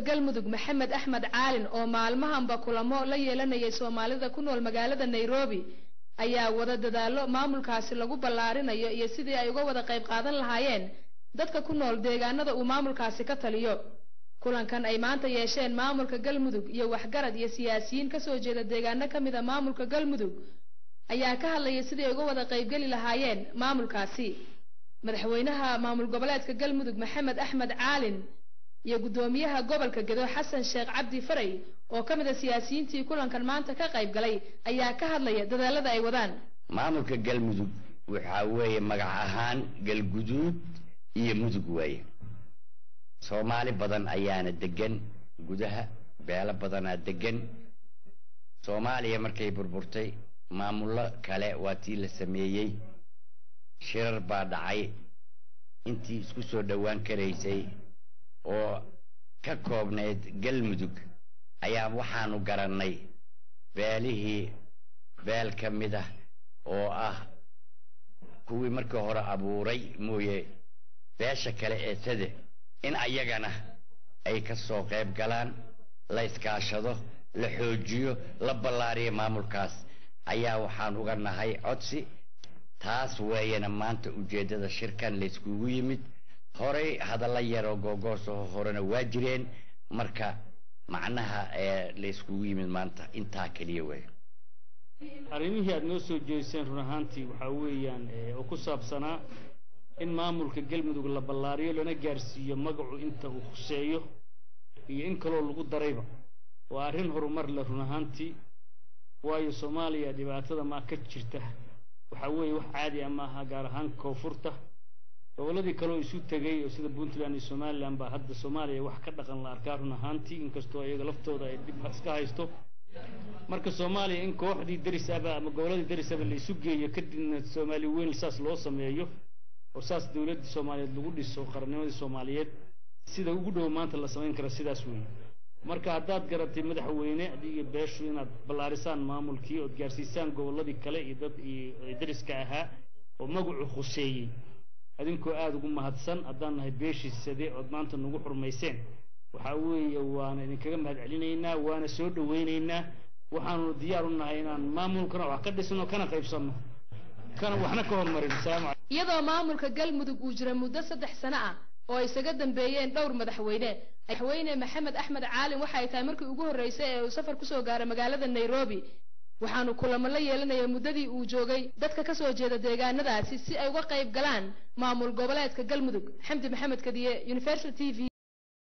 galmudug Maxamed Axmed Caalin oo maalmahanba kulamo la yeelanayay Soomaalida ku nool magaalada Nairobi ayaa wada dadaalo maamulkaasi lagu ballaarinayo iyo sidii ay uga wada qayb qaadan lahaayeen dadka ku nool deegaanada uu maamulkaasi ka taliyo kulankan ay maanta yeesheen maamulka galmudug iyo waxgarad iyo siyaasiyiin ka soo jeeda deegaano ka mid ah maamulka galmudug ayaa ka hadlayay sidii ay uga wada qayb gali lahaayeen maamulkaasi madaxweynaha maamul goboleedka galmudug Maxamed Axmed Caalin iyo gudoomiyaha gobolka Gedo Xasan Sheekh Cabdi Faray oo kamid ah siyaasiyiintii kulankan maanta ka qayb galay ayaa ka hadlaya dadaalada ay wadaan maamulka galmudug waxa weeye magac ahaan galguduud iyo mudug weeye Soomaali badan ayaana degan gudaha beela badan degan Soomaaliya markay burburtay maamulo kale waatii la sameeyay shirar baa dhacay intii isku soo dhawaan kareysay oo ka koobneed galmudug ayaa waxaanu garanay beelihii beel ka mid ah oo ah kuwii markii hore abuuray mooye beesha kale ee sade in ayagana ay ka soo qayb galaan la iskaashado la xoojiyo la ballaariyo maamulkaas ayaa waxaan uga nahay codsi taas weeyana maanta ujeedada shirkan la iskugu yimid horay hadalla yar oo gogoos oo horena waa jireen marka macnaha la iskugu yimid maanta intaa kaliya way arrimihii aad noo soo jeeseen run ahaantii waxa weeyaan oo ku saabsanaa in maamulka galmudug la ballaariyo lana gaarsiiyo magacu inta uu khuseeyo iyo in kale oo lagu darayba waa arrin horumar la run ahaantii waayo Soomaaliya dhibaatada ma ka jirta waxa weeye wax caadi ah maaha gaar ahaan koonfurta dawladii kale oo isu tagay oo sida Puntland iyo Somaliland ba hadda Soomaaliya wax ka dhaqan la arkaa run ahaantii inkastoo ayaga laftooda ay dib iska haysto marka Soomaaliya in kooxdii daris ah ama goboladii daris ah la isu geeyo kadibna Soomaali weyn saas loo sameeyo oo saas dawladda Soomaaliyeed lagu dhiso qarannimada Soomaaliyeed sida ugu dhow maanta la sameyn karo sidaas weyn marka haddaad garatay madaxweyne adiga beeshu inaad ballaarisaan maamulkii oo gaarsiisaan goboladii kale iyo dad dariska ahaa oo magacu khuseeyay adinkoo aad ugu mahadsan haddaan nahay beeshiisade oo maanta nagu xurmayseen waxa weeye waan idinkaga mahad celinaynaa waana soo dhaweynaynaa waxaanu diyaar u nahay inaan maamulkana wax ka dhisno kana qaybsano kana waxna ka hormarin iyadoo maamulka galmudug uu jira muddo 3 sano ah oo isaga dambeeyeen dhowr madaxweyne Maxamed Axmed Caalin waxa ay tahay markii ugu horeysay ee uu safar ku soo gaaray magaalada Nairobi waxaanu kulamo la yeelanayay muddadii uu joogay dadka ka soo jeeda deegaanadaasi si ay uga qayb galaan maamul goboleedka galmudug Xamdi Maxamed Kadiye Universal TV